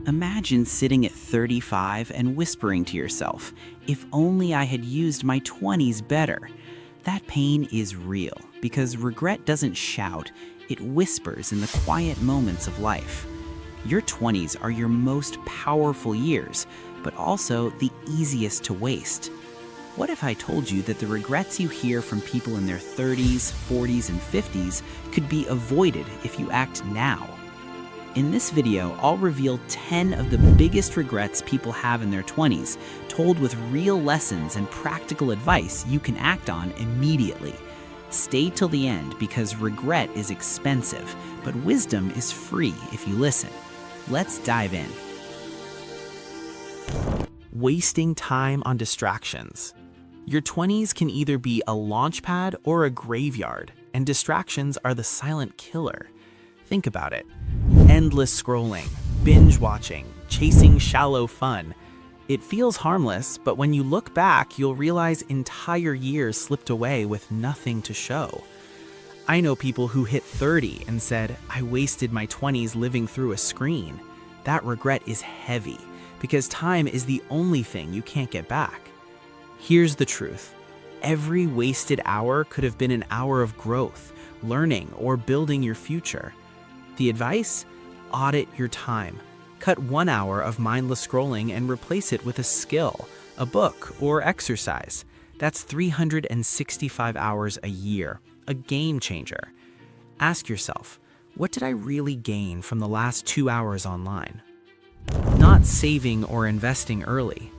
Imagine sitting at 35 and whispering to yourself, if only I had used my 20s better. That pain is real because regret doesn't shout, it whispers in the quiet moments of life. Your 20s are your most powerful years, but also the easiest to waste. What if I told you that the regrets you hear from people in their 30s, 40s, and 50s could be avoided if you act now? In this video, I'll reveal 10 of the biggest regrets people have in their 20s, told with real lessons and practical advice you can act on immediately. Stay till the end because regret is expensive, but wisdom is free if you listen. Let's dive in. Wasting time on distractions. Your 20s can either be a launchpad or a graveyard, and distractions are the silent killer. Think about it. Endless scrolling, binge watching, chasing shallow fun. It feels harmless, but when you look back, you'll realize entire years slipped away with nothing to show. I know people who hit 30 and said, I wasted my 20s living through a screen. That regret is heavy, because time is the only thing you can't get back. Here's the truth. Every wasted hour could have been an hour of growth, learning, or building your future. The advice? Audit your time. Cut 1 hour of mindless scrolling and replace it with a skill, a book, or exercise. That's 365 hours a year, a game changer. Ask yourself, what did I really gain from the last 2 hours online? Not saving or investing early.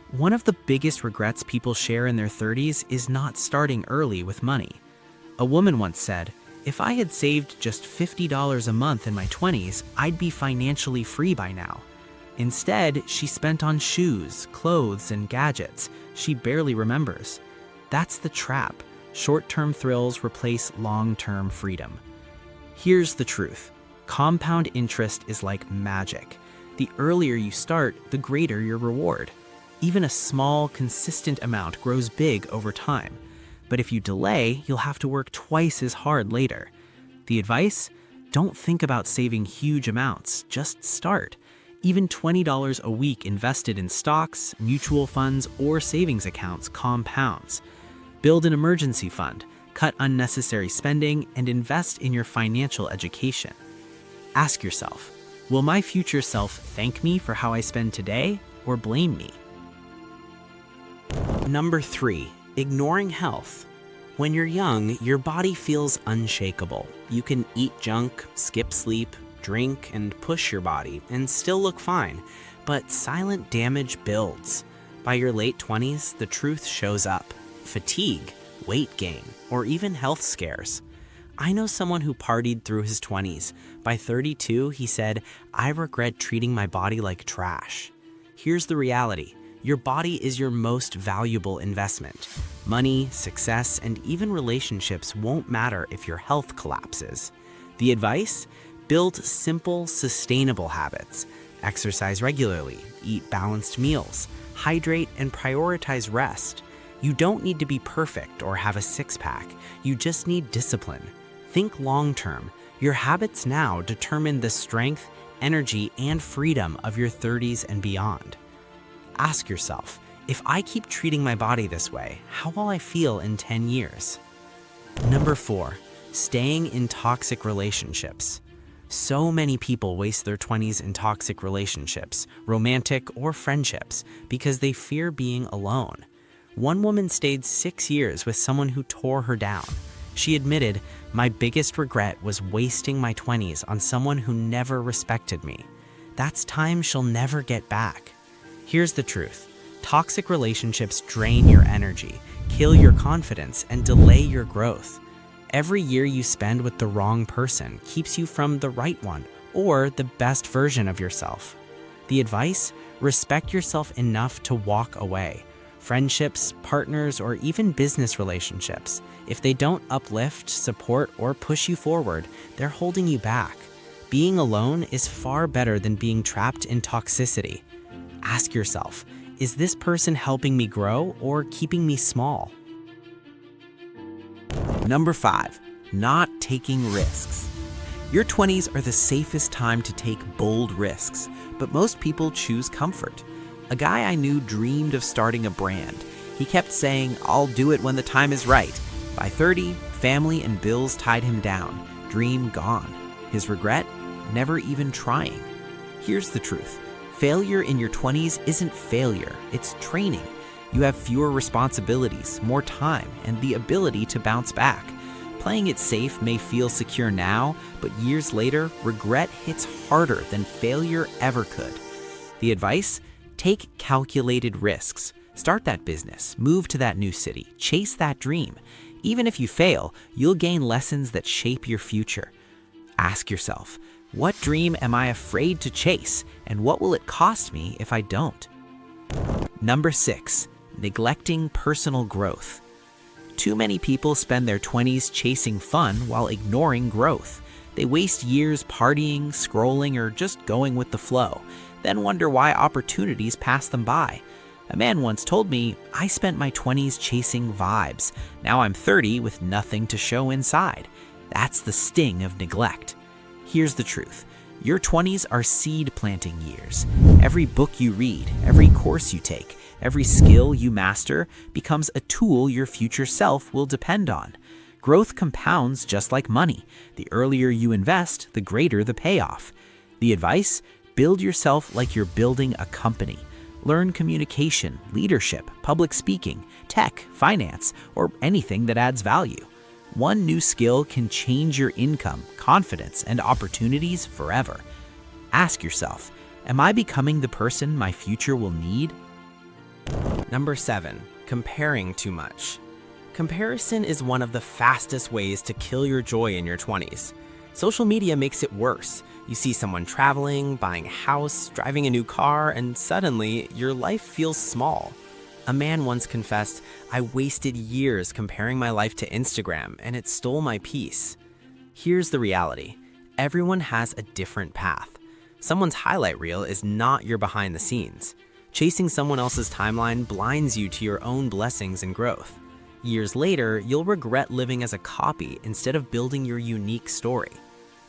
One of the biggest regrets people share in their 30s is not starting early with money. A woman once said, if I had saved just $50 a month in my 20s, I'd be financially free by now. Instead, she spent on shoes, clothes, and gadgets she barely remembers. That's the trap. Short-term thrills replace long-term freedom. Here's the truth. Compound interest is like magic. The earlier you start, the greater your reward. Even a small, consistent amount grows big over time. But if you delay, you'll have to work twice as hard later. The advice? Don't think about saving huge amounts, just start. Even $20 a week invested in stocks, mutual funds, or savings accounts compounds. Build an emergency fund, cut unnecessary spending, and invest in your financial education. Ask yourself, will my future self thank me for how I spend today or blame me? Number 3. Ignoring health. When you're young, your body feels unshakable. You can eat junk, skip sleep, drink, and push your body, and still look fine. But silent damage builds. By your late 20s, the truth shows up. Fatigue, weight gain, or even health scares. I know someone who partied through his 20s. By 32, he said, I regret treating my body like trash. Here's the reality. Your body is your most valuable investment. Money, success, and even relationships won't matter if your health collapses. The advice? Build simple, sustainable habits. Exercise regularly, eat balanced meals, hydrate, and prioritize rest. You don't need to be perfect or have a six-pack. You just need discipline. Think long-term. Your habits now determine the strength, energy, and freedom of your 30s and beyond. Ask yourself, if I keep treating my body this way, how will I feel in 10 years? Number 4, staying in toxic relationships. So many people waste their 20s in toxic relationships, romantic or friendships, because they fear being alone. One woman stayed 6 years with someone who tore her down. She admitted, my biggest regret was wasting my 20s on someone who never respected me. That's time she'll never get back. Here's the truth. Toxic relationships drain your energy, kill your confidence, and delay your growth. Every year you spend with the wrong person keeps you from the right one or the best version of yourself. The advice? Respect yourself enough to walk away. Friendships, partners, or even business relationships, if they don't uplift, support, or push you forward, they're holding you back. Being alone is far better than being trapped in toxicity. Ask yourself, is this person helping me grow or keeping me small? Number 5, not taking risks. Your 20s are the safest time to take bold risks, but most people choose comfort. A guy I knew dreamed of starting a brand. He kept saying, "I'll do it when the time is right." By 30, family and bills tied him down. Dream gone. His regret? Never even trying. Here's the truth. Failure in your 20s isn't failure, it's training. You have fewer responsibilities, more time, and the ability to bounce back. Playing it safe may feel secure now, but years later, regret hits harder than failure ever could. The advice? Take calculated risks. Start that business, move to that new city, chase that dream. Even if you fail, you'll gain lessons that shape your future. Ask yourself, what dream am I afraid to chase, and what will it cost me if I don't? Number 6, neglecting personal growth. Too many people spend their 20s chasing fun while ignoring growth. They waste years partying, scrolling, or just going with the flow, then wonder why opportunities pass them by. A man once told me, "I spent my 20s chasing vibes. Now I'm 30 with nothing to show inside." That's the sting of neglect. Here's the truth. Your 20s are seed planting years. Every book you read, every course you take, every skill you master becomes a tool your future self will depend on. Growth compounds just like money. The earlier you invest, the greater the payoff. The advice? Build yourself like you're building a company. Learn communication, leadership, public speaking, tech, finance, or anything that adds value. One new skill can change your income, confidence, and opportunities forever. Ask yourself, am I becoming the person my future will need? Number 7, comparing too much. Comparison is one of the fastest ways to kill your joy in your 20s. Social media makes it worse. You see someone traveling, buying a house, driving a new car, and suddenly your life feels small. A man once confessed, "I wasted years comparing my life to Instagram, and it stole my peace." Here's the reality. Everyone has a different path. Someone's highlight reel is not your behind the scenes. Chasing someone else's timeline blinds you to your own blessings and growth. Years later, you'll regret living as a copy instead of building your unique story.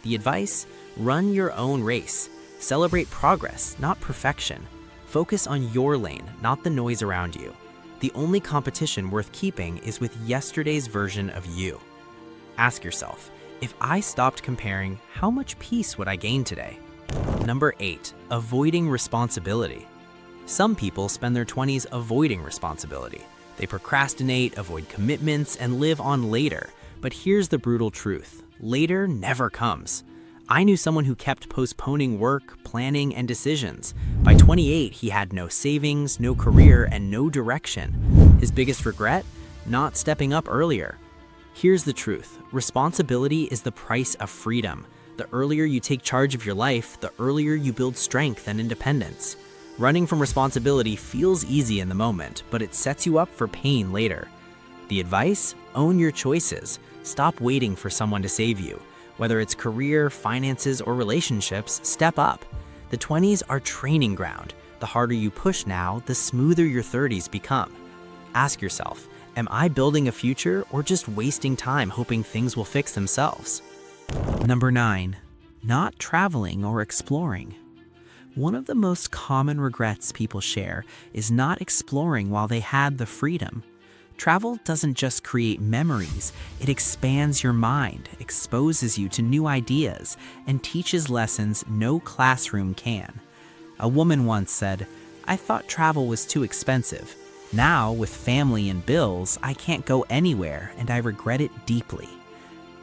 The advice? Run your own race. Celebrate progress, not perfection. Focus on your lane, not the noise around you. The only competition worth keeping is with yesterday's version of you. Ask yourself, if I stopped comparing, how much peace would I gain today? Number 8, avoiding responsibility. Some people spend their 20s avoiding responsibility. They procrastinate, avoid commitments, and live on later. But here's the brutal truth. Later never comes. I knew someone who kept postponing work, planning, and decisions. By 28, he had no savings, no career, and no direction. His biggest regret? Not stepping up earlier. Here's the truth. Responsibility is the price of freedom. The earlier you take charge of your life, the earlier you build strength and independence. Running from responsibility feels easy in the moment, but it sets you up for pain later. The advice? Own your choices. Stop waiting for someone to save you. Whether it's career, finances, or relationships, step up. The 20s are training ground. The harder you push now, the smoother your 30s become. Ask yourself, am I building a future or just wasting time hoping things will fix themselves? Number 9, not traveling or exploring. One of the most common regrets people share is not exploring while they had the freedom. Travel doesn't just create memories, it expands your mind, exposes you to new ideas, and teaches lessons no classroom can. A woman once said, "I thought travel was too expensive. Now, with family and bills, I can't go anywhere, and I regret it deeply."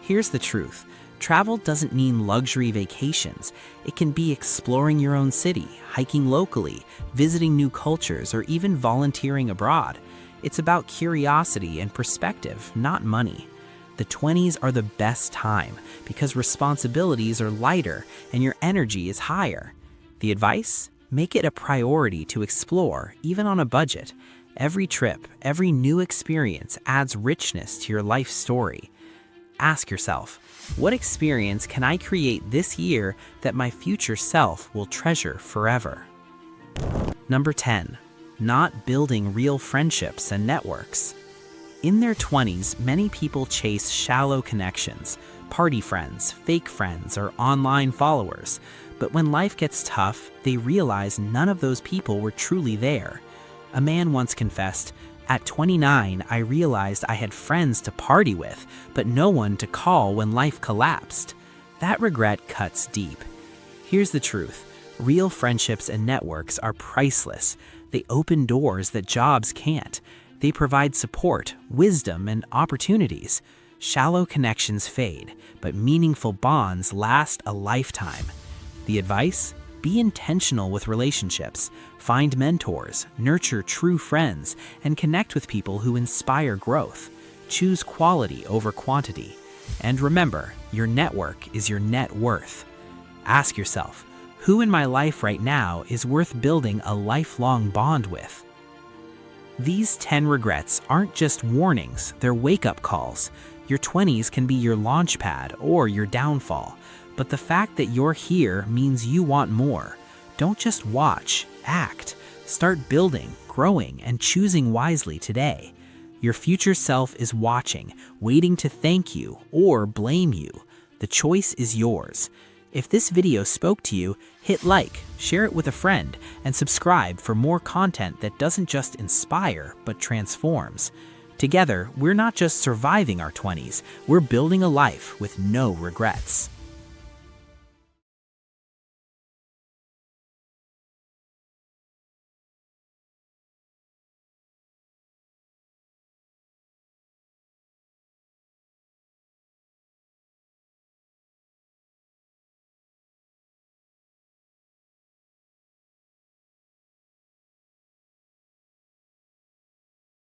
Here's the truth. Travel doesn't mean luxury vacations. It can be exploring your own city, hiking locally, visiting new cultures, or even volunteering abroad. It's about curiosity and perspective, not money. The 20s are the best time because responsibilities are lighter and your energy is higher. The advice? Make it a priority to explore, even on a budget. Every trip, every new experience adds richness to your life story. Ask yourself, what experience can I create this year that my future self will treasure forever? Number 10, not building real friendships and networks. In their 20s, many people chase shallow connections, party friends, fake friends, or online followers. But when life gets tough, they realize none of those people were truly there. A man once confessed, "At 29, I realized I had friends to party with, but no one to call when life collapsed." That regret cuts deep. Here's the truth. Real friendships and networks are priceless. They open doors that jobs can't. They provide support, wisdom, and opportunities. Shallow connections fade, but meaningful bonds last a lifetime. The advice? Be intentional with relationships. Find mentors, nurture true friends, and connect with people who inspire growth. Choose quality over quantity. And remember, your network is your net worth. Ask yourself, who in my life right now is worth building a lifelong bond with? These 10 regrets aren't just warnings, they're wake-up calls. Your 20s can be your launch pad or your downfall, but the fact that you're here means you want more. Don't just watch, act. Start building, growing, and choosing wisely today. Your future self is watching, waiting to thank you or blame you. The choice is yours. If this video spoke to you, hit like, share it with a friend, and subscribe for more content that doesn't just inspire, but transforms. Together, we're not just surviving our 20s, we're building a life with no regrets.